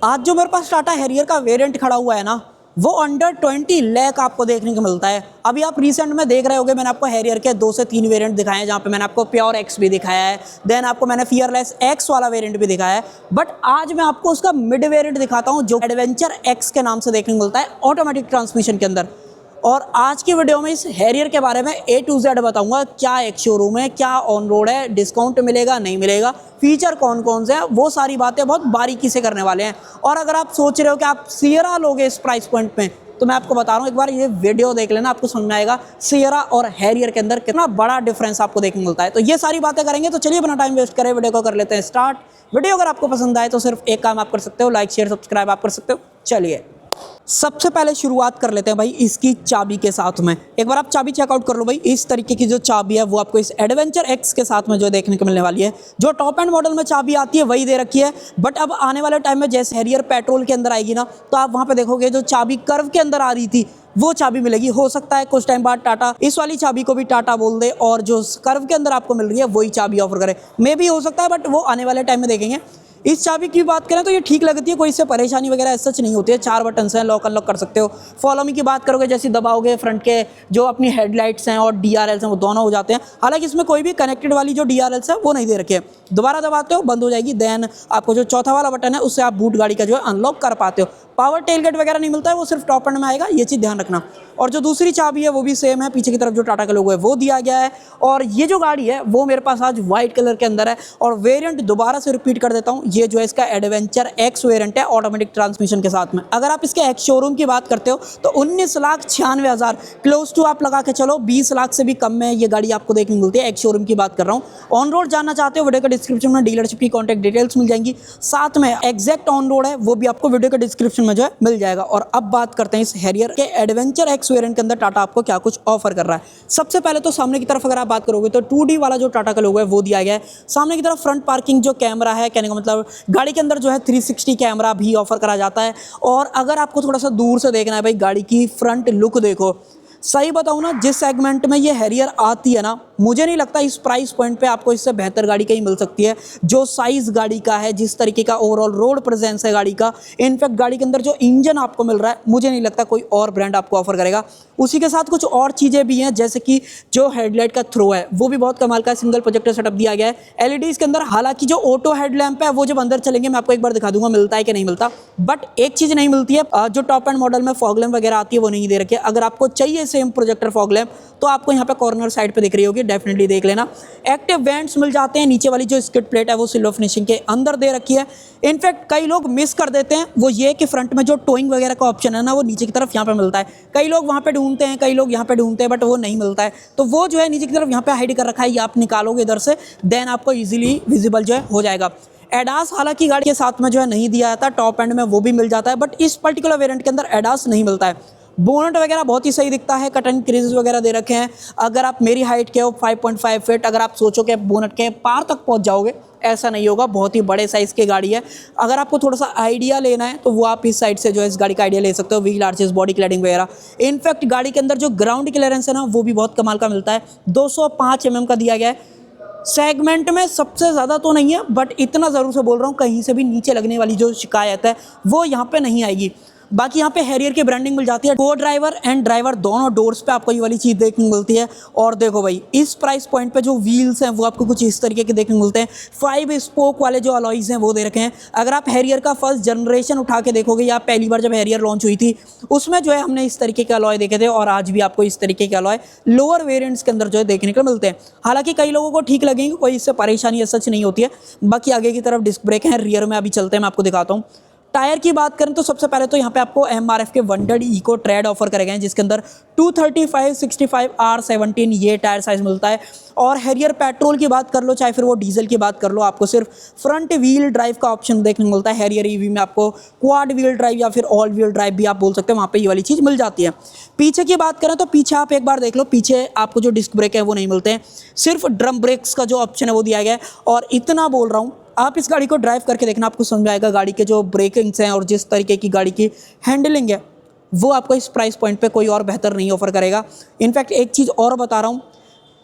आज जो मेरे पास टाटा हैरियर का वेरिएंट खड़ा हुआ है ना, वो अंडर 20 लाख आपको देखने को मिलता है। अभी आप रिसेंट में देख रहे होगे, मैंने आपको हैरियर के 2 से 3 वेरिएंट दिखाए हैं, जहाँ पे मैंने आपको प्योर एक्स भी दिखाया है, देन आपको मैंने फियरलेस एक्स वाला वेरिएंट भी दिखाया है। बट आज मैं आपको उसका मिड वेरिएंट दिखाता हूँ, जो एडवेंचर एक्स के नाम से देखने को मिलता है ऑटोमेटिक ट्रांसमिशन के अंदर। और आज की वीडियो में इस हैरियर के बारे में A to Z बताऊंगा, क्या एक शोरूम है, क्या ऑन रोड है, डिस्काउंट मिलेगा नहीं मिलेगा, फीचर कौन कौन से हैं, वो सारी बातें बहुत बारीकी से करने वाले हैं। और अगर आप सोच रहे हो कि आप सियरा लोगे इस प्राइस पॉइंट पे, तो मैं आपको बता रहा हूँ, एक बार ये वीडियो देख लेना, आपको समझ में आएगा सियरा और हैरियर के अंदर कितना बड़ा डिफरेंस आपको देखने को मिलता है। तो ये सारी बातें करेंगे, तो चलिए बिना टाइम वेस्ट करें वीडियो को कर लेते हैं स्टार्ट। वीडियो अगर आपको पसंद आए तो सिर्फ एक काम आप कर सकते हो, लाइक शेयर सब्सक्राइब आप कर सकते हो। चलिए सबसे पहले शुरुआत कर लेते हैं भाई इसकी चाबी के साथ में। एक बार आप चाबी चेकआउट कर लो भाई, इस तरीके की जो चाबी है वो आपको इस एडवेंचर एक्स के साथ में जो देखने को मिलने वाली है। जो टॉप एंड मॉडल में चाबी आती है वही दे रखी है, बट अब आने वाले टाइम में जैसे हैरियर पेट्रोल के अंदर आएगी ना, तो आप वहां पे देखोगे जो चाबी कर्व के अंदर आ रही थी वो चाबी मिलेगी। हो सकता है कुछ टाइम बाद टाटा इस वाली चाबी को भी टाटा बोल दे और जो कर्व के अंदर आपको मिल रही है वही चाबी ऑफर करे, मे भी हो सकता है, बट वो आने वाले टाइम में देखेंगे। इस चाबी की बात करें तो ये ठीक लगती है, कोई इससे परेशानी वगैरह सच नहीं होती है। 4 बटन हैं, लॉक अनलॉक कर सकते हो। फॉलो मी की बात करोगे, जैसे दबाओगे फ्रंट के जो अपनी हेडलाइट्स हैं और DRLs हैं वो दोनों हो जाते हैं। हालांकि इसमें कोई भी कनेक्टेड वाली जो DRLs है वो नहीं दे रखे हैं, दोबारा दबाते हो बंद हो जाएगी। देन आपको जो चौथा वाला बटन है उससे आप बूट गाड़ी का जो है अनलॉक कर पाते हो। पावर टेलगेट वगैरह नहीं मिलता है, वो सिर्फ टॉप एंड में आएगा, ये चीज़ ध्यान रखना। और जो दूसरी चाबी है वो भी सेम है, पीछे की तरफ जो टाटा का लोगो है वो दिया गया है। और ये जो गाड़ी है वो मेरे पास आज व्हाइट कलर के अंदर है। और वेरिएंट दोबारा से रिपीट कर देता हूँ, ये जो है इसका एडवेंचर एक्स वेरिएंट है ऑटोमेटिक ट्रांसमिशन के साथ में। अगर आप इसके एक्स शोरूम की बात करते हो तो 19,96,000 क्लोज टू आप लगा के चलो 20 लाख से भी कम में ये गाड़ी आपको देखने को मिलती है। एक्स शोरूम की बात कर रहा हूँ। ऑन रोड जानना चाहते हो, वीडियो के डिस्क्रिप्शन में डीलरशिप की कॉन्टैक्ट डिटेल्स मिल जाएंगी, साथ में एग्जैक्ट ऑन रोड है वो भी आपको वीडियो के डिस्क्रिप्शन में जो है मिल जाएगा। और अब बात करते हैं इस हैरियर के एडवेंचर एक्स वेरिएंट के अंदर टाटा आपको क्या कुछ ऑफर कर रहा है। सबसे पहले तो सामने की तरफ अगर आप बात करोगे तो 2D वाला जो टाटा का लोगो है वो दिया गया है। सामने की तरफ फ्रंट पार्किंग जो कैमरा है, कहने का मतलब गाड़ी के अंदर जो है 360 कैमरा भी ऑफर करा जाता है। और अगर आपको थोड़ा सा दूर से देखना है भाई, गाड़ी की फ्रंट लुक देखो। सही बताऊं ना, जिस सेगमेंट में ये हैरियर आती है ना, मुझे नहीं लगता इस प्राइस पॉइंट पे आपको इससे बेहतर गाड़ी कहीं मिल सकती है। जो साइज गाड़ी का है, जिस तरीके का ओवरऑल रोड प्रेजेंस है गाड़ी का, इनफैक्ट गाड़ी के अंदर जो इंजन आपको मिल रहा है, मुझे नहीं लगता कोई और ब्रांड आपको ऑफर करेगा। उसी के साथ कुछ और चीज़ें भी हैं, जैसे कि जो हेडलाइट का थ्रो है वो भी बहुत कमाल का है, सिंगल प्रोजेक्टर सेटअप दिया गया है LEDs के अंदर। हालांकि जो ऑटो हेडलैम्प है वो जब अंदर चलेंगे मैं आपको एक बार दिखा दूंगा मिलता है कि नहीं मिलता। बट एक चीज़ नहीं मिलती है, जो टॉप एंड मॉडल में फॉग लैम्प वगैरह आती है वो नहीं दे रखी है। अगर आपको चाहिए सेम प्रोजेक्टर फॉग लैम्प तो आपको यहाँ पे कॉर्नर साइड पे दिख रही होगी, डेफिनेटली देख लेना। एक्टिव वेंट्स मिल जाते हैं, नीचे वाली जो स्किड प्लेट है वो सिल्वर फिनिशिंग के अंदर दे रखी है। इनफैक्ट कई लोग मिस कर देते हैं, वो ये कि फ्रंट में जो टोइंग वगैरह का ऑप्शन है ना वो नीचे की तरफ यहाँ पे मिलता है। कई लोग वहाँ पे ढूंढते हैं, कई लोग यहाँ पे ढूंढते हैं, बट वो नहीं मिलता है। तो वो जो है नीचे की तरफ यहाँ पे हाइड कर रखा है, ये आप निकालोगे इधर से, देन आपको ईजिली विजिबल जो है हो जाएगा। एडास हालांकि गाड़ी के साथ में जो है नहीं दिया जाता, टॉप एंड में वो भी मिल जाता है, बट इस पर्टिकुलर वेरिएंट के अंदर एडास नहीं मिलता है। बोनट वगैरह बहुत ही सही दिखता है, कट एंड क्रीजेस वगैरह दे रखे हैं। अगर आप मेरी हाइट के हो 5.5 फीट, अगर आप सोचो कि बोनट के पार तक पहुंच जाओगे, ऐसा नहीं होगा, बहुत ही बड़े साइज़ की गाड़ी है। अगर आपको थोड़ा सा आइडिया लेना है तो वो आप इस साइड से जो है इस गाड़ी का आइडिया ले सकते हो, व्हील आर्चेस, बॉडी क्लैडिंग वगैरह। इनफैक्ट गाड़ी के अंदर जो ग्राउंड क्लियरेंस है ना वो भी बहुत कमाल का मिलता है, 205 mm का दिया गया है। सेगमेंट में सबसे ज़्यादा तो नहीं है, बट इतना ज़रूर से बोल रहा हूँ, कहीं से भी नीचे लगने वाली जो शिकायत है वो यहाँ पे नहीं आएगी। बाकी यहाँ पे हैरियर की ब्रांडिंग मिल जाती है, को ड्राइवर एंड ड्राइवर दोनों डोर्स पे आपको ये वाली चीज़ देखने को मिलती है। और देखो भाई, इस प्राइस पॉइंट पे जो व्हील्स हैं वो आपको कुछ इस तरीके के देखने को मिलते हैं। 5 स्पोक वाले जो अलॉयज़ हैं वो दे रखे हैं। अगर आप हैरियर का फर्स्ट जनरेशन उठा के देखोगे, या पहली बार जब हैरियर लॉन्च हुई थी उसमें जो है हमने इस तरीके के अलॉय देखे थे, और आज भी आपको इस तरीके के अलॉय लोअर वेरिएंट्स के अंदर जो है देखने को मिलते हैं। हालांकि कई लोगों को ठीक लगेंगे, कोई इससे परेशानी सच नहीं होती है। बाकी आगे की तरफ डिस्क ब्रेक है, रियर में अभी चलते हैं, मैं आपको दिखाता हूँ। टायर की बात करें तो सबसे पहले तो यहाँ पे आपको MRF के वंडर्ड इको ट्रेड ऑफर करे गए हैं, जिसके अंदर 235, 65, R17 ये टायर साइज मिलता है। और हैरियर पेट्रोल की बात कर लो, चाहे फिर वो डीजल की बात कर लो, आपको सिर्फ फ्रंट व्हील ड्राइव का ऑप्शन देखने को मिलता है। हैरियर EV में आपको क्वाड व्हील ड्राइव या फिर ऑल व्हील ड्राइव भी आप बोल सकते हो, वहाँ पे ये वाली चीज़ मिल जाती है। पीछे की बात करें तो पीछे आप एक बार देख लो, पीछे आपको जो डिस्क ब्रेक है वो नहीं मिलते हैं, सिर्फ ड्रम ब्रेक्स का जो ऑप्शन है वो दिया गया है। और इतना बोल रहा हूँ, आप इस गाड़ी को ड्राइव करके देखना, आपको समझ में आएगा गाड़ी के जो ब्रेकिंग्स हैं और जिस तरीके की गाड़ी की हैंडलिंग है वो आपको इस प्राइस पॉइंट पे कोई और बेहतर नहीं ऑफर करेगा। इनफैक्ट एक चीज़ और बता रहा हूँ,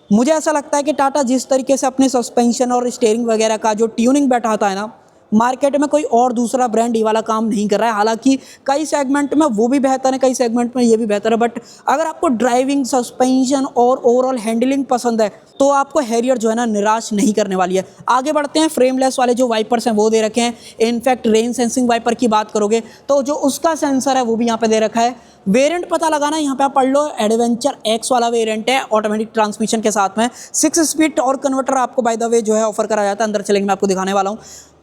मुझे ऐसा लगता है कि टाटा जिस तरीके से अपने सस्पेंशन और स्टीयरिंग वगैरह का जो ट्यूनिंग बैठाता है ना, मार्केट में कोई और दूसरा ब्रांड ये वाला काम नहीं कर रहा है। हालांकि कई सेगमेंट में वो भी बेहतर है, कई सेगमेंट में ये भी बेहतर है, बट अगर आपको ड्राइविंग, सस्पेंशन और ओवरऑल हैंडलिंग पसंद है तो आपको हैरियर जो है ना निराश नहीं करने वाली है। आगे बढ़ते हैं, फ्रेमलेस वाले जो वाइपर्स हैं वो दे रखे हैं। इनफैक्ट रेन सेंसिंग वाइपर की बात करोगे तो जो उसका सेंसर है वो भी यहाँ पे दे रखा है। वेरिएंट पता लगाना यहाँ पे आप पढ़ लो, एडवेंचर एक्स वाला वेरिएंट है, ऑटोमेटिक ट्रांसमिशन के साथ में 6 स्पीड टॉर्क कन्वर्टर आपको बाय द वे जो है ऑफर करा जाता है। अंदर चलेंगे, मैं आपको दिखाने वाला हूँ।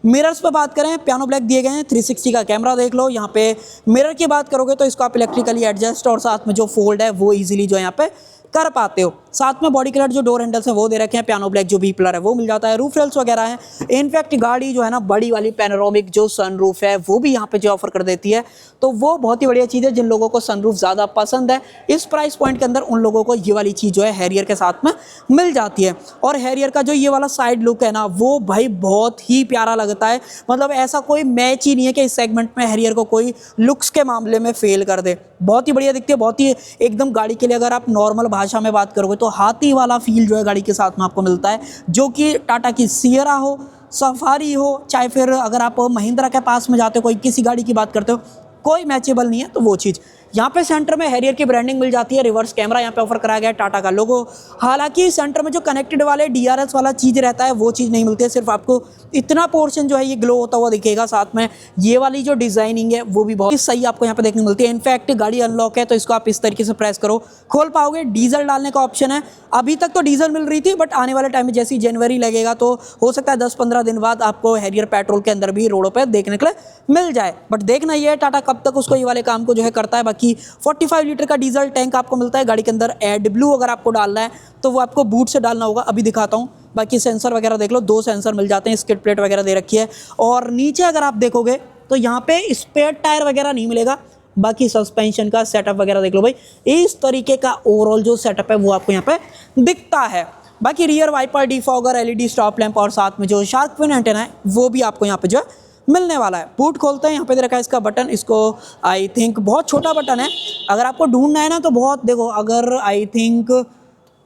मिरर्स पे बात करें, पियानो ब्लैक दिए गए हैं, 360 का कैमरा देख लो। यहाँ पे मिरर की बात करोगे तो इसको आप इलेक्ट्रिकली एडजस्ट और साथ में जो फोल्ड है वो इजीली जो है यहाँ पे कर पाते हो। साथ में बॉडी कलर जो डोर हैंडल्स हैं वो दे रखे हैं, पियानो ब्लैक जो बी पिलर है वो मिल जाता है, रूफ रेल्स वगैरह हैं। इनफैक्ट गाड़ी जो है ना बड़ी वाली पैनोरामिक जो सनरूफ है वो भी यहाँ पे जो ऑफर कर देती है, तो वो बहुत ही बढ़िया चीज़ है। जिन लोगों को सनरूफ ज़्यादा पसंद है इस प्राइस पॉइंट के अंदर, उन लोगों को ये वाली चीज़ जो है हैरियर के साथ में मिल जाती है। और हैरियर का जो ये वाला साइड लुक है ना वो भाई बहुत ही प्यारा लगता है। मतलब ऐसा कोई मैच ही नहीं है कि इस सेगमेंट में हैरियर को कोई लुक्स के मामले में फेल कर दे। बहुत ही बढ़िया दिखती है, बहुत ही एकदम गाड़ी के लिए अगर आप नॉर्मल भाषा में बात करोगे तो हाथी वाला फील जो है गाड़ी के साथ में आपको मिलता है, जो कि टाटा की सियरा हो, सफारी हो, चाहे फिर अगर आप महिंद्रा के पास में जाते हो, कोई किसी गाड़ी की बात करते हो, कोई मैचेबल नहीं है। तो वो चीज़ यहाँ पे सेंटर में हैरियर की ब्रांडिंग मिल जाती है, रिवर्स कैमरा यहाँ पे ऑफर कराया गया है, टाटा का लोगो। हालांकि सेंटर में जो कनेक्टेड वाले DRS वाला चीज़ रहता है वो चीज़ नहीं मिलती है, सिर्फ आपको इतना पोर्शन जो है ये ग्लो होता हुआ दिखेगा। साथ में ये वाली जो डिज़ाइनिंग है वो भी बहुत सही आपको यहाँ पे देखने को मिलती है। इनफैक्ट गाड़ी अनलॉक है तो इसको आप इस तरीके से प्रेस करो, खोल पाओगे। डीजल डालने का ऑप्शन है, अभी तक तो डीजल मिल रही थी, बट आने वाले टाइम में जैसे ही जनवरी लगेगा तो हो सकता है 10-15 दिन बाद आपको हैरियर पेट्रोल के अंदर भी रोडों पर देखने के लिए मिल जाए। बट देखना ये है टाटा कब तक उसको ये वाले काम को जो है करता है। बाकी 45 लीटर का डीजल टैंक आपको मिलता है गाड़ी के अंदर। AdBlue अगर आपको डालना है तो वो आपको बूट से डालना होगा, अभी दिखाता हूँ। बाकी सेंसर वगैरह देख लो, 2 सेंसर मिल जाते हैं, स्किड प्लेट वगैरह दे रखी है। और नीचे अगर आप देखोगे तो यहाँ पे स्पेयर टायर वगैरह नहीं मिलेगा। बाकी सस्पेंशन का सेटअप वगैरह देख लो भाई, इस तरीके का ओवरऑल जो सेटअप है वो आपको यहाँ पे दिखता है। बाकी rear wiper, defogger, LED stop lamp और साथ में जो शार्क फिन एंटेना है वो भी आपको यहाँ पे जो है मिलने वाला है। बूट खोलते हैं, यहाँ पे दे रखा है इसका बटन। इसको आई थिंक बहुत छोटा बटन है, अगर आपको ढूंढना है ना तो बहुत देखो, अगर आई थिंक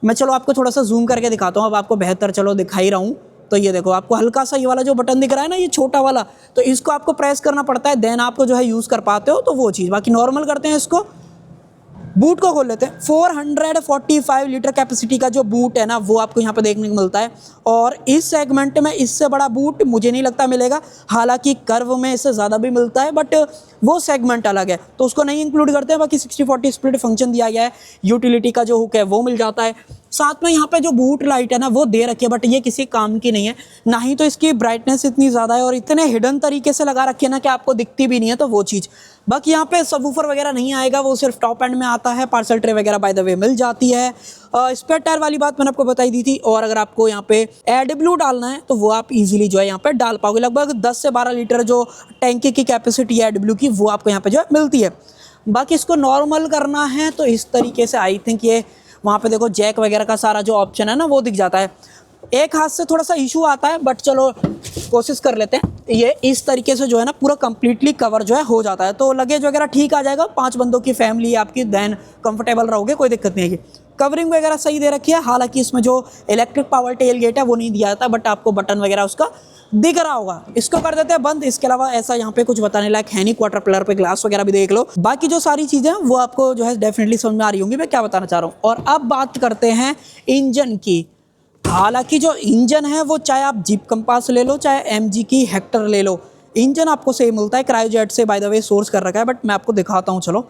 मैं चलो आपको थोड़ा सा जूम करके दिखाता हूँ, अब आपको बेहतर चलो दिखा ही रहा हूँ। तो ये देखो आपको हल्का सा ये वाला जो बटन दिख रहा है ना, ये छोटा वाला, तो इसको आपको प्रेस करना पड़ता है, देन आपको जो है यूज़ कर पाते हो, तो वो चीज़। बाकी नॉर्मल करते हैं इसको, बूट को खोल लेते हैं। 445 लीटर कैपेसिटी का जो बूट है ना वो आपको यहाँ पे देखने को मिलता है। और इस सेगमेंट में इससे बड़ा बूट मुझे नहीं लगता मिलेगा, हालांकि कर्व में इससे ज़्यादा भी मिलता है, बट वो सेगमेंट अलग है तो उसको नहीं इंक्लूड करते हैं। बाकी 60-40 स्प्लिट फंक्शन दिया गया है, यूटिलिटी का जो हुक है वो मिल जाता है। साथ में यहाँ पे जो बूट लाइट है ना वो दे रखी है, बट ये किसी काम की नहीं है, ना ही तो इसकी ब्राइटनेस इतनी ज़्यादा है और इतने हिडन तरीके से लगा रखी है ना कि आपको दिखती भी नहीं है, तो वो चीज़। बाकी यहाँ पे सबवूफर वगैरह नहीं आएगा, वो सिर्फ टॉप एंड में आता है। पार्सल ट्रे वगैरह बाय द वे मिल जाती है। स्पेयर टायर वाली बात मैंने आपको बताई दी थी। और अगर आपको यहाँ पे AdBlue डालना है तो वो आप इजीली जो है यहाँ पे डाल पाओगे। लगभग 10 से 12 लीटर जो टैंकी की कैपेसिटी है AdBlue की वो आपको यहाँ पे जो है मिलती है। बाकी इसको नॉर्मल करना है तो इस तरीके से आई थिंक ये वहाँ पे देखो जैक वगैरह का सारा जो ऑप्शन है ना वो दिख जाता है। एक हाथ से थोड़ा सा इशू आता है, बट चलो कोशिश कर लेते हैं। ये इस तरीके से जो है ना पूरा कंप्लीटली कवर जो है हो जाता है, तो लगेज वगैरह ठीक आ जाएगा। 5 बंदों की फैमिली आपकी, देन कंफर्टेबल रहोगे, कोई दिक्कत नहीं है। कवरिंग वगैरह सही दे रखी है, हालांकि इसमें जो इलेक्ट्रिक पावर टेल गेट है वो नहीं दिया जाता, बट आपको बटन वगैरह उसका दिख रहा होगा। इसको कर देते हैं बंद। इसके अलावा ऐसा यहाँ पे कुछ बताने लायक है नहीं। क्वार्टर पिलर पे ग्लास वगैरह भी देख लो। बाकी जो सारी चीज़ें हैं वो आपको जो है डेफिनेटली समझ में आ रही होंगी मैं क्या बताना चाह रहा हूँ। और अब बात करते हैं इंजन की। हालांकि जो इंजन है वो चाहे आप जीप कंपास ले लो, चाहे MG की हेक्टर ले लो, इंजन आपको सेम मिलता है। क्रायोजेट से बाय द वे सोर्स कर रखा है, बट मैं आपको दिखाता हूँ चलो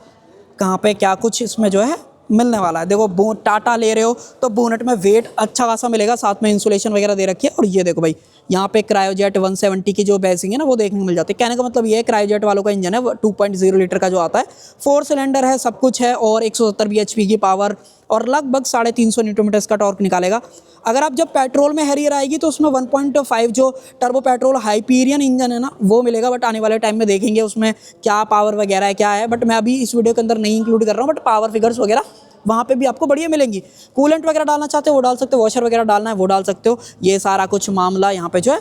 कहाँ पे क्या कुछ इसमें जो है मिलने वाला है। देखो टाटा ले रहे हो तो बोनट में वेट अच्छा खासा मिलेगा, साथ में इंसुलेशन वगैरह दे रखी है। और ये देखो भाई यहाँ पे क्रायोजेट 170 की जो बेसिंग है ना वो देखने को मिल जाती है। कहने का मतलब ये है क्रायोजेट वालों का इंजन है 2.0 लीटर का जो आता है, 4 सिलेंडर है, सब कुछ है और 170 bhp की पावर और लगभग 350 न्यूटन का टॉर्क निकालेगा। अगर आप जब पेट्रोल में हैरियर आएगी तो उसमें 1.5 जो टर्बो पेट्रोल हाइपीरियन इंजन है ना वो मिलेगा, बट आने वाले टाइम में देखेंगे उसमें क्या पावर वगैरह है क्या है, बट मैं अभी इस वीडियो के अंदर नहीं इंक्लूड कर रहा हूँ। बट पावर फिगर्स वगैरह वहाँ पे भी आपको बढ़िया मिलेंगी। कूलेंट वगैरह डालना चाहते हो वो डाल सकते हो, वॉशर वगैरह डालना है वो डाल सकते हो। ये सारा कुछ मामला यहाँ पे जो है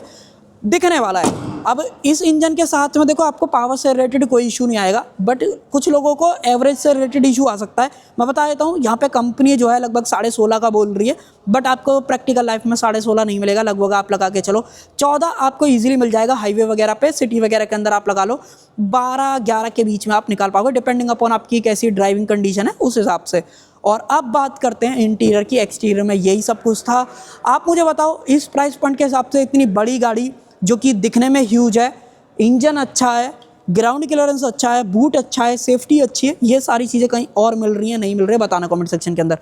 दिखने वाला है। अब इस इंजन के साथ में देखो आपको पावर से रिलेटेड कोई इशू नहीं आएगा, बट कुछ लोगों को एवरेज से रिलेटेड इशू आ सकता है। मैं बता देता हूँ, यहाँ पे कंपनी जो है लगभग 16.5 का बोल रही है, बट आपको प्रैक्टिकल लाइफ में 16.5 नहीं मिलेगा, लगभग आप लगा के चलो 14 आपको ईजिली मिल जाएगा। हाईवे वगैरह पे, सिटी वगैरह के अंदर आप लगा लो 12-11 के बीच में आप निकाल पाओगे, डिपेंडिंग अपॉन आपकी कैसी ड्राइविंग कंडीशन है उस हिसाब से। और अब बात करते हैं इंटीरियर की। एक्सटीरियर में यही सब कुछ था। आप मुझे बताओ, इस प्राइस पॉइंट के हिसाब से इतनी बड़ी गाड़ी जो कि दिखने में ह्यूज है, इंजन अच्छा है, ग्राउंड क्लियरेंस अच्छा है, बूट अच्छा है, सेफ्टी अच्छी है, ये सारी चीज़ें कहीं और मिल रही हैं नहीं मिल रही है, बताना कमेंट सेक्शन के अंदर।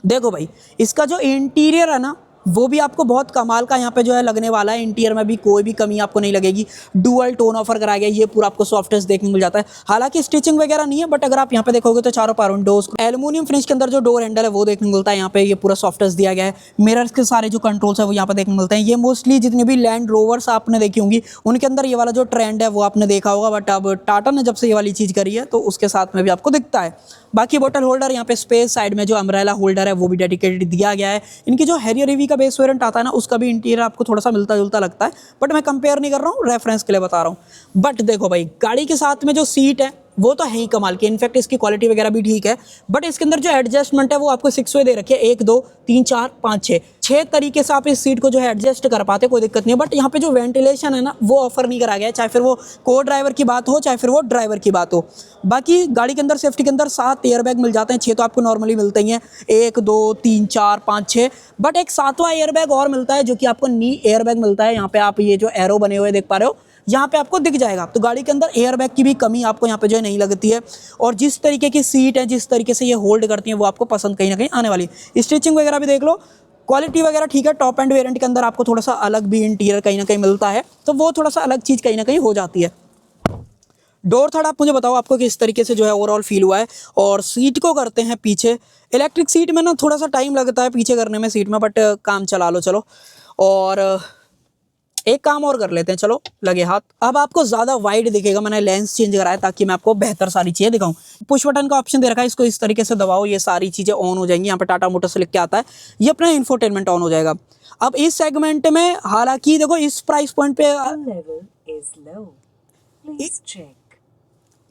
देखो भाई, इसका जो इंटीरियर है ना, वो भी आपको बहुत कमाल का यहाँ पे जो है लगने वाला है। इंटीरियर में भी कोई भी कमी आपको नहीं लगेगी। डुअल टोन ऑफर कराया गया, ये पूरा आपको सॉफ्टनेस देखने मिल जाता है। हालांकि स्टिचिंग वगैरह नहीं है, बट अगर आप यहाँ पे देखोगे तो चारों पावर विंडोज एल्यूमिनियम फिनिश के अंदर जो डोर हैंडल है वो देखने को मिलता है। यहाँ पे ये पूरा सॉफ्टनेस दिया गया है। मिरर्स के सारे जो कंट्रोल्स है वो यहाँ पे देखने को मिलते हैं। ये मोस्टली जितनी भी लैंड रोवर्स आपने देखी होंगी उनके अंदर ये वाला जो ट्रेंड है वो आपने देखा होगा, बट अब टाटा ने जब से ये वाली चीज़ करी है तो उसके साथ में भी आपको दिखता है। बाकी बोतल होल्डर, यहाँ पे स्पेस, साइड में जो अम्ब्रेला होल्डर है वो भी डेडिकेटेड दिया गया है। इनकी जो हैरियर ईवी का बेस वेरिएंट आता है ना, उसका भी इंटीरियर आपको थोड़ा सा मिलता जुलता लगता है, बट मैं कंपेयर नहीं कर रहा हूँ, रेफरेंस के लिए बता रहा हूँ। बट देखो भाई, गाड़ी के साथ में जो सीट है वो तो है ही कमाल की। इनफैक्ट इसकी क्वालिटी वगैरह भी ठीक है, बट इसके अंदर जो एडजस्टमेंट है वो आपको 6 वे दे रखी है, 1 2 3 4 5 6 तरीके से आप इस सीट को जो है एडजस्ट कर पाते, कोई दिक्कत नहीं है। बट यहाँ पे जो वेंटिलेशन है ना वो ऑफर नहीं करा गया है, चाहे फिर वो को ड्राइवर की बात हो चाहे फिर वो ड्राइवर की बात हो। बाकी गाड़ी के अंदर सेफ्टी के अंदर 7 एयरबैग मिल जाते हैं, 6 तो आपको नॉर्मली मिलते ही हैं, 1 2 3 4 5 6, बट एक 7वां एयरबैग और मिलता है जो कि आपको नी एयरबैग मिलता है। यहाँ पे आप ये जो एरो बने हुए देख पा रहे हो, यहाँ पे आपको दिख जाएगा। तो गाड़ी के अंदर एयरबैग की भी कमी आपको यहाँ पे जो है नहीं लगती है। और जिस तरीके की सीट है, जिस तरीके से ये होल्ड करती है, वो आपको पसंद कहीं ना कहीं आने वाली है। स्टिचिंग वगैरह भी देख लो, क्वालिटी वगैरह ठीक है। टॉप एंड वेरिएंट के अंदर आपको थोड़ा सा अलग भी इंटीरियर कहीं ना कहीं मिलता है, तो वो थोड़ा सा अलग चीज़ कहीं ना कहीं हो जाती है। डोर थर्ड आप मुझे बताओ आपको किस तरीके से जो है ओवरऑल फील हुआ है। और सीट को करते हैं पीछे। इलेक्ट्रिक सीट में ना थोड़ा सा टाइम लगता है पीछे करने में सीट में, बट काम चला लो चलो। और एक काम और कर लेते हैं, चलो लगे हाथ। अब आपको ज़्यादा वाइड दिखेगा, मैंने लेंस चेंज कराया ताकि मैं आपको बेहतर सारी चीज़ें दिखाऊं। पुश बटन का ऑप्शन दे रखा है, इसको इस तरीके से दबाओ, ये सारी चीज़ें ऑन हो जाएंगी। यहाँ पे टाटा मोटर्स लिख के आता है, ये अपना इंफोटेनमेंट ऑन हो जाएगा। अब इस सेगमेंट में हालांकि देखो इस प्राइस पॉइंट पे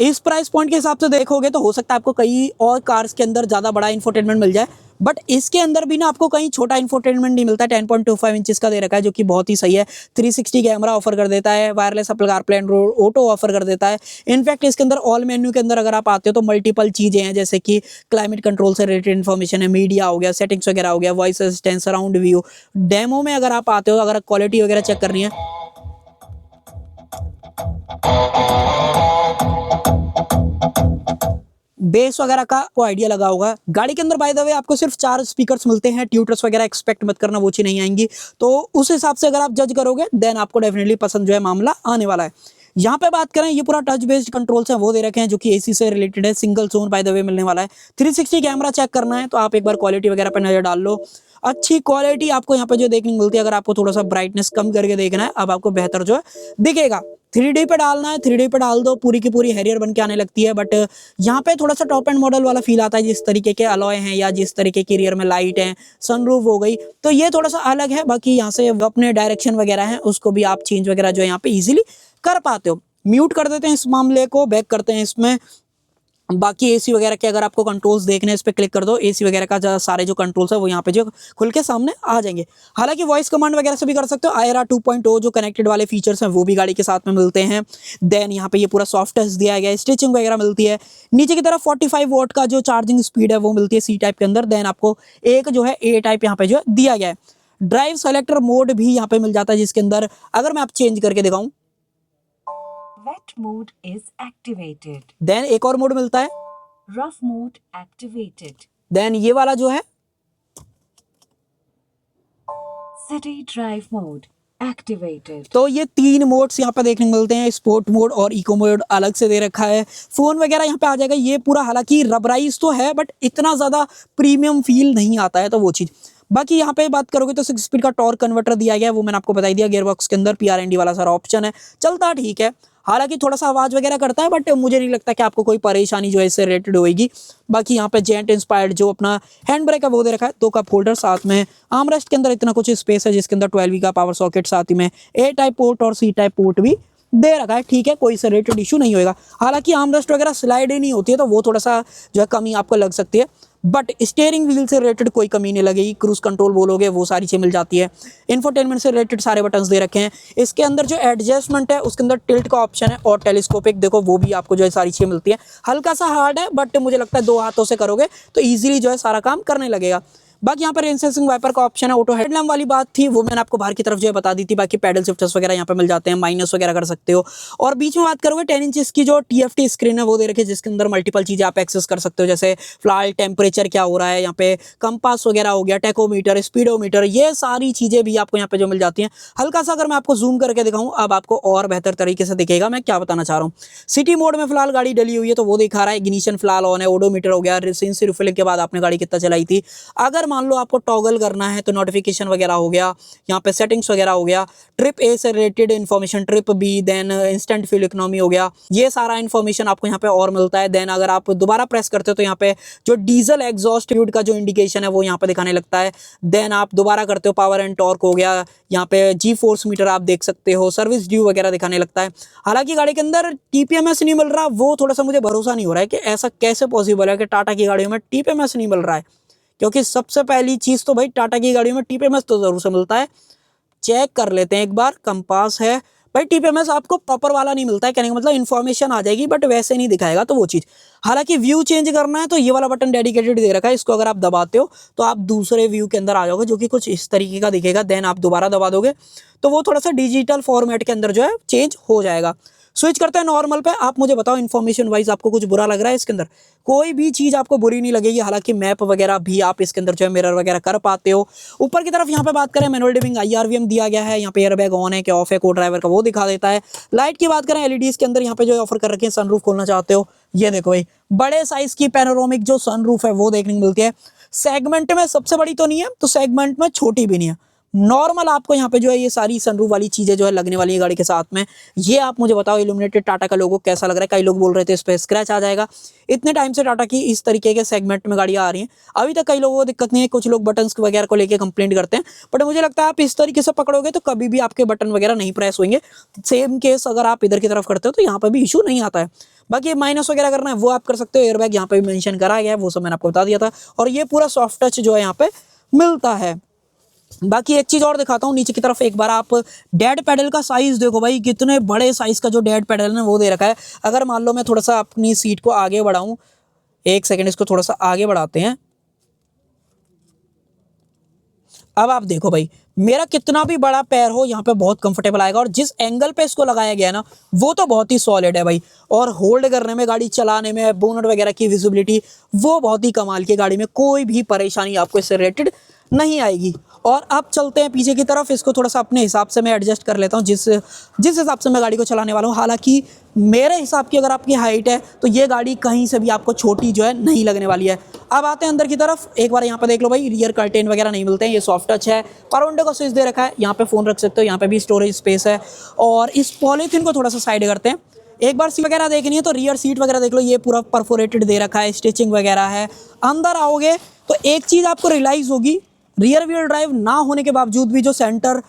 इस प्राइस पॉइंट के हिसाब से देखोगे तो हो सकता है आपको कई और कार्स के अंदर ज़्यादा बड़ा इंफोटेनमेंट मिल जाए, बट इसके अंदर भी ना आपको कहीं छोटा इंफोटेनमेंट नहीं मिलता है। 10.25 इंचेस का दे रखा है जो कि बहुत ही सही है। 360 कैमरा ऑफर कर देता है, wireless Apple CarPlay Android auto offer कर देता है। इनफैक्ट इसके अंदर ऑल मेन्यू के अंदर अगर आप आते हो तो मल्टीपल चीज़ें हैं, जैसे कि क्लाइमेट कंट्रोल से रिलेटेड इन्फॉर्मेशन है, मीडिया हो गया, सेटिंग्स वगैरह हो गया, voice assistant, surround view. Demo में अगर आप आते हो, अगर क्वालिटी वगैरह चेक करनी है, बेस वगैरह का को आइडिया लगा होगा। गाड़ी के अंदर बाय द वे आपको सिर्फ 4 स्पीकर्स मिलते हैं, ट्यूटर्स वगैरह एक्सपेक्ट मत करना, वो चीज़ नहीं आएंगी। तो उस हिसाब से अगर आप जज करोगे देन आपको डेफिनेटली पसंद जो है मामला आने वाला है। यहाँ पे बात करें, ये पूरा टच बेस्ड कंट्रोल्स हैं वो दे रखे हैं जो कि एसी से रिलेटेड है। Single zone by the way मिलने वाला है। 360 कैमरा चेक करना है तो आप एक बार क्वालिटी वगैरह पे नजर डाल लो। अच्छी क्वालिटी आपको यहाँ पे जो देखने को मिलती है। अगर आपको थोड़ा सा ब्राइटनेस कम करके देखना है, अब आपको बेहतर जो है दिखेगा। 3D पे डालना है, 3D पे डाल दो, पूरी की पूरी हैरियर बन के आने लगती है। बट यहाँ पे थोड़ा सा टॉप एंड मॉडल वाला फील आता है, जिस तरीके के अलॉय हैं या जिस तरीके की रियर में लाइट है, सनरूफ हो गई, तो ये थोड़ा सा अलग है। बाकी यहाँ से अपने डायरेक्शन वगैरह है उसको भी आप चेंज वगैरह जो है यहाँ पे इजीली कर पाते हो। म्यूट कर देते हैं इस मामले को, बैक करते हैं इसमें। बाकी एसी वगैरह के अगर आपको कंट्रोल्स देखने हैं, इस पर क्लिक कर दो, एसी वगैरह का सारे जो कंट्रोल्स है वो यहाँ पे जो खुल के सामने आ जाएंगे। हालांकि वॉइस कमांड वगैरह से भी कर सकते हो। IRA 2.0 जो कनेक्टेड वाले फीचर्स हैं वो भी गाड़ी के साथ में मिलते हैं। देन यहाँ पे ये पूरा सॉफ्ट टच दिया गया है, स्टिचिंग वगैरह मिलती है। नीचे की तरफ 45 वॉट का जो चार्जिंग स्पीड है वो मिलती है C टाइप के अंदर। देन आपको एक जो है A टाइप यहाँ पे जो है दिया गया है। ड्राइव सेलेक्टर मोड भी यहाँ पे मिल जाता है, जिसके अंदर अगर मैं आप चेंज करके दिखाऊं, Wet mode is activated. Then एक और मोड मिलता है, Rough mode activated. देन ये वाला जो है City drive mode activated. तो ये 3 मोड्स यहाँ पे देखने को मिलते हैं। स्पोर्ट मोड और इको मोड अलग से दे रखा है। फोन वगैरह यहाँ पे आ जाएगा। ये पूरा हालांकि रबराइज तो है बट इतना ज़्यादा प्रीमियम फील नहीं आता है, तो वो चीज़। बाकी यहाँ पे बात करोगे तो 6 स्पीड का टॉर्क कन्वर्टर दिया गया है, वो मैंने आपको बता दिया। गियरबॉक्स के अंदर PRND वाला सारा ऑप्शन है, चलता ठीक है। हालांकि थोड़ा सा आवाज़ वगैरह करता है, बट मुझे नहीं लगता कि आपको कोई परेशानी जो है इससे रिलेटेड होगी। बाकी यहाँ पे जेंट इंस्पायर्ड जो अपना हैंड ब्रेक है वो दे रखा है, 2 कप होल्डर साथ में। आर्मरेस्ट के अंदर इतना कुछ स्पेस है जिसके अंदर 12V का पावर सॉकेट, साथ ही में ए टाइप पोर्ट और सी टाइप पोर्ट भी दे रखा है। ठीक है, कोई इससे रिलेटेड इशू नहीं होएगा। हालांकि आर्मरेस्ट वगैरह स्लाइड ही नहीं होती है, तो वो थोड़ा सा जो है कमी आपको लग सकती है, बट स्टीयरिंग व्हील से रिलेटेड कोई कमी नहीं लगेगी। क्रूज कंट्रोल बोलोगे वो सारी चीज़ मिल जाती है। इंफोटेनमेंट से रिलेटेड सारे बटन्स दे रखे हैं। इसके अंदर जो एडजस्टमेंट है उसके अंदर टिल्ट का ऑप्शन है और टेलीस्कोपिक, देखो वो भी आपको जो है सारी चीज़ें मिलती है। हल्का सा हार्ड है, बट मुझे लगता है 2 हाथों से करोगे तो ईजिली जो है सारा काम करने लगेगा। बाकी यहाँ पर रेन सेंसिंग वाइपर का ऑप्शन है। ऑटो हेडलैम्प वाली बात थी वो मैंने आपको बाहर की तरफ जो है बता दी थी। बाकी पैडल शिफ्टर्स वगैरह यहाँ पे मिल जाते हैं, माइनस वगैरह कर सकते हो। और बीच में बात करोगे 10 इंचेस की जो TFT स्क्रीन है वो दे रखी है, जिसके अंदर मल्टीपल चीज़ें आप एक्सेस कर सकते हो, जैसे फिलहाल टेम्परेचर क्या हो रहा है, यहाँ पे कंपास वगैरह हो गया, टेकोमीटर, स्पीडोमीटर, ये सारी चीज़ें भी आपको यहाँ पे जो मिल जाती हैं। हल्का सा अगर मैं आपको जूम करके दिखाऊँ अब आपको और बेहतर तरीके से दिखेगा मैं क्या बताना चाह रहा हूँ। सिटी मोड में फिलहाल गाड़ी डली हुई है तो वो दिखा रहा है, इग्निशन फिलहाल ऑन है, ओडोमीटर हो गया, रिसेंस रिफिलिंग के बाद आपने गाड़ी कितना चलाई थी। अगर मान लो आपको टॉगल करना है तो नोटिफिकेशन वगैरह हो गया, यहाँ पे सेटिंग्स वगैरह हो गया, ट्रिप ए से related information, trip B, then instant fuel economy हो गया, ये सारा इन्फॉर्मेशन आपको यहाँ पे और मिलता है। देन अगर आप दोबारा प्रेस करते हो तो यहाँ पे जो डीजल एग्जॉस्ट फ्लूइड का जो इंडिकेशन है वो यहाँ पे दिखाने लगता है। देन आप दोबारा करते हो पावर एंड टॉर्क हो गया, यहाँ पे जी फोर्स मीटर आप देख सकते हो, सर्विस ड्यू वगैरह दिखाने लगता है। हालांकि गाड़ी के अंदर TPMS नहीं मिल रहा, वो थोड़ा सा मुझे भरोसा नहीं हो रहा है कि ऐसा कैसे पॉसिबल है कि टाटा की गाड़ियों में TPMS नहीं मिल रहा है, क्योंकि सबसे पहली चीज़ तो भाई टाटा की गाड़ियों में TPMS तो ज़रूर से मिलता है। चेक कर लेते हैं एक बार, कंपास है भाई, TPMS आपको प्रॉपर वाला नहीं मिलता है, कहने का मतलब इन्फॉर्मेशन आ जाएगी बट वैसे नहीं दिखाएगा, तो वो चीज़। हालांकि व्यू चेंज करना है तो ये वाला बटन डेडिकेटेड दे रखा है, इसको अगर आप दबाते हो तो आप दूसरे व्यू के अंदर आ जाओगे जो कि कुछ इस तरीके का दिखेगा। देन आप दोबारा दबा दोगे तो वो थोड़ा सा डिजिटल फॉर्मेट के अंदर जो है चेंज हो जाएगा। स्विच करते हैं नॉर्मल पे। आप मुझे बताओ इन्फॉर्मेशन वाइज आपको कुछ बुरा लग रहा है इसके अंदर? कोई भी चीज़ आपको बुरी नहीं लगेगी। हालांकि मैप वगैरह भी आप इसके अंदर जो है मिरर वगैरह कर पाते हो। ऊपर की तरफ यहाँ पे बात करें मैनुअल डिमिंग IRVM दिया गया है, यहाँ पे एयरबैग ऑन है क्या ऑफ है, को ड्राइवर का वो दिखा देता है। लाइट की बात करें LEDs के अंदर यहाँ पे जो ऑफर कर रखे हैं, सनरूफ खोलना चाहते हो ये देखो भाई, बड़े साइज की पैनोरामिक जो सनरूफ है वो देखने को मिलती है। सेगमेंट में सबसे बड़ी तो नहीं है तो सेगमेंट में छोटी भी नहीं है, नॉर्मल आपको यहाँ पे जो है ये सारी सनरूफ वाली चीजें जो है लगने वाली है गाड़ी के साथ में। ये आप मुझे बताओ इल्यूमिनेटेड टाटा का लोगो कैसा लग रहा है? कई लोग बोल रहे थे इस पे स्क्रैच आ जाएगा। इतने टाइम से टाटा की इस तरीके के सेगमेंट में गाड़ियाँ आ रही हैं, अभी तक कई लोगों को दिक्कत नहीं है। कुछ लोग बटन्स वगैरह को लेकर कंप्लेंट करते हैं, बट मुझे लगता है आप इस तरीके से पकड़ोगे तो कभी भी आपके बटन वगैरह नहीं प्रेस होंगे। सेम केस अगर आप इधर की तरफ करते हो तो यहाँ पर भी इशू नहीं आता है। बाकी माइनस वगैरह करना है वो आप कर सकते हो। एयरबैग यहाँ पे भी मेंशन करा गया है, वो सब मैंने आपको बता दिया था। और ये पूरा सॉफ्ट टच जो है यहाँ पे मिलता है। बाकी एक चीज़ और दिखाता हूँ, नीचे की तरफ एक बार आप डेड पैडल का साइज़ देखो भाई, कितने बड़े साइज़ का जो डेड पैडल है वो दे रखा है। अगर मान लो मैं थोड़ा सा अपनी सीट को आगे बढ़ाऊँ, एक सेकंड इसको थोड़ा सा आगे बढ़ाते हैं। अब आप देखो भाई, मेरा कितना भी बड़ा पैर हो यहाँ पे बहुत कंफर्टेबल आएगा। और जिस एंगल पे इसको लगाया गया है ना वो तो बहुत ही सॉलिड है भाई। और होल्ड करने में, गाड़ी चलाने में, बोनट वगैरह की विजिबिलिटी वो बहुत ही कमाल की। गाड़ी में कोई भी परेशानी आपको इससे रिलेटेड नहीं आएगी। और अब चलते हैं पीछे की तरफ, इसको थोड़ा सा अपने हिसाब से मैं एडजस्ट कर लेता हूँ जिस हिसाब से मैं गाड़ी को चलाने वाला हूँ। हालांकि मेरे हिसाब की अगर आपकी हाइट है तो ये गाड़ी कहीं से भी आपको छोटी जो है नहीं लगने वाली है। अब आते हैं अंदर की तरफ, एक बार यहाँ पे देख लो भाई, रियर कर्टेन वगैरह नहीं मिलते हैं, ये सॉफ्ट टच है। पावर विंडो का स्विच दे रखा है, यहाँ पे फ़ोन रख सकते हो, यहाँ पे भी स्टोरेज स्पेस है। और इस पॉलीथीन को थोड़ा सा साइड करते हैं। एक बार सीट वगैरह देखनी है तो रियर सीट वगैरह देख लो, ये पूरा परफोरेटेड दे रखा है, स्टिचिंग वगैरह है। अंदर आओगे तो एक चीज़ आपको रियलाइज़ होगी, रियर व्हील ड्राइव ना होने के बावजूद भी जो सेंटर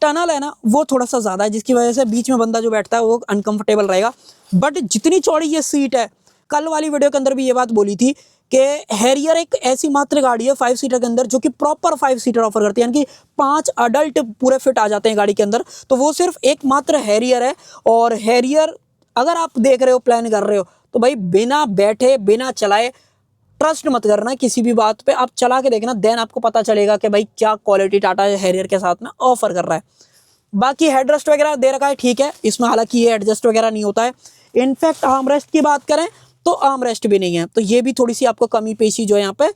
टनल है ना वो थोड़ा सा ज़्यादा है, जिसकी वजह से बीच में बंदा जो बैठता है वो अनकंफर्टेबल रहेगा। बट जितनी चौड़ी ये सीट है, कल वाली वीडियो के अंदर भी ये बात बोली थी कि हैरियर एक ऐसी मात्र गाड़ी है 5 सीटर के अंदर जो कि प्रॉपर 5 सीटर ऑफर करती है, यानी कि 5 अडल्ट पूरे फिट आ जाते हैं गाड़ी के अंदर। तो वो सिर्फ एक मात्र हैरियर है। और हैरियर अगर आप देख रहे हो, प्लान कर रहे हो, तो भाई बिना बैठे बिना चलाए ट्रस्ट मत करना किसी भी बात पे, आप चला के देखना, देन आपको पता चलेगा कि भाई क्या क्वालिटी टाटा हैरियर के साथ में ऑफर कर रहा है। बाकी हेडरेस्ट वगैरह दे रखा है, ठीक है, इसमें हालांकि ये एडजस्ट वगैरह नहीं होता है। इनफैक्ट आर्मरेस्ट की बात करें तो आर्मरेस्ट भी नहीं है, तो ये भी थोड़ी सी आपको कमी पेशी जो है यहाँ पे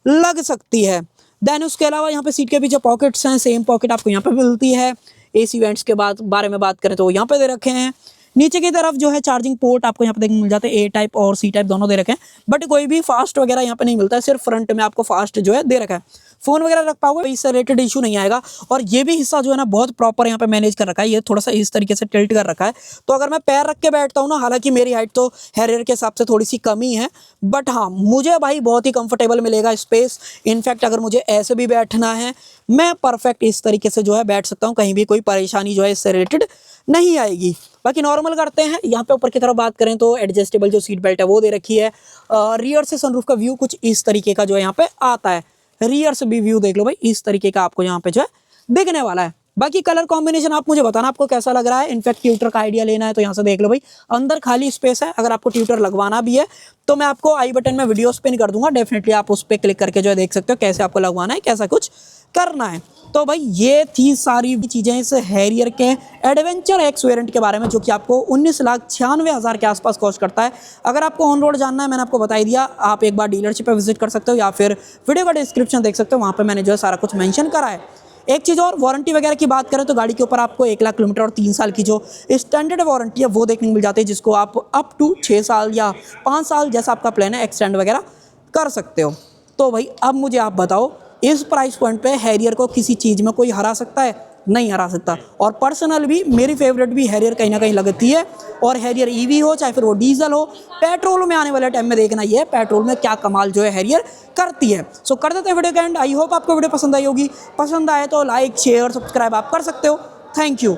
लग सकती है। देन उसके अलावा यहाँ पे सीट के पीछे पॉकेट्स हैं, सेम पॉकेट आपको यहाँ पे मिलती है। AC वेंट्स के बारे में बात करें तो यहाँ पे दे रखे हैं। नीचे की तरफ जो है चार्जिंग पोर्ट आपको यहाँ पे देखने मिल जाते हैं, ए टाइप और सी टाइप दोनों दे रखे हैं, बट कोई भी फास्ट वगैरह यहाँ पे नहीं मिलता है, सिर्फ फ्रंट में आपको फास्ट जो है दे रखा है। फोन वगैरह रख पाओगे इससे रिलेटेड इशू नहीं आएगा। और ये भी हिस्सा जो है ना बहुत प्रॉपर यहाँ पे मैनेज कर रखा है, ये थोड़ा सा इस तरीके से टिल्ट कर रखा है, तो अगर मैं पैर रख के बैठता हूँ ना, हालांकि मेरी हाइट तो हैरियर के हिसाब से थोड़ी सी कम ही है, बट हाँ मुझे भाई बहुत ही कंफर्टेबल मिलेगा स्पेस। इनफैक्ट अगर मुझे ऐसे भी बैठना है, मैं परफेक्ट इस तरीके से जो है बैठ सकता हूँ, कहीं भी कोई परेशानी जो है इससे रिलेटेड नहीं आएगी। बाकी नॉर्मल करते हैं, यहाँ पे ऊपर की तरफ बात करें तो एडजस्टेबल जो सीट बेल्ट है वो दे रखी है। रियर से सनरूफ का व्यू कुछ इस तरीके का जो है यहाँ पे आता है, रियर से भी व्यू देख लो भाई, इस तरीके का आपको यहाँ पे जो है दिखने वाला है। बाकी कलर कॉम्बिनेशन आप मुझे बताना आपको कैसा लग रहा है। इनफैक्ट ट्यूटर का आइडिया लेना है तो यहाँ से देख लो भाई, अंदर खाली स्पेस है, अगर आपको ट्यूटर लगवाना भी है तो मैं आपको आई बटन में वीडियोस पिन कर दूंगा, डेफिनेटली आप उस पर क्लिक करके जो है देख सकते हो कैसे आपको लगवाना है, कैसा कुछ करना है। तो भाई ये थी सारी चीज़ें इस हैरियर के एडवेंचर एक्स वेरिएंट के बारे में, जो कि आपको 19,96,000 के आसपास कॉस्ट करता है। अगर आपको ऑन रोड जानना है, मैंने आपको बता ही दिया, आप एक बार डीलरशिप पे विजिट कर सकते हो या फिर वीडियो का डिस्क्रिप्शन देख सकते हो, वहाँ पे मैंने जो है सारा कुछ मेंशन करा है। एक चीज़ और, वारंटी वगैरह की बात करें तो गाड़ी के ऊपर आपको 1,00,000 किलोमीटर और 3 साल की जो स्टैंडर्ड वारंटी है वो देखने को मिल जाती है, जिसको आप अप टू 6 साल या 5 साल जैसा आपका प्लान है एक्सटेंड वगैरह कर सकते हो। तो भाई अब मुझे आप बताओ, इस प्राइस पॉइंट पे हैरियर को किसी चीज़ में कोई हरा सकता है? नहीं हरा सकता। और पर्सनल भी मेरी फेवरेट भी हैरियर कहीं ना कहीं लगती है। और हैरियर ईवी हो चाहे फिर वो डीजल हो, पेट्रोल में आने वाले टाइम में देखना ये है पेट्रोल में क्या कमाल जो है हैरियर करती है। सो कर देते हैं वीडियो का एंड। आई होप आपको वीडियो पसंद आई होगी, पसंद आए तो लाइक शेयर सब्सक्राइब आप कर सकते हो। Thank you.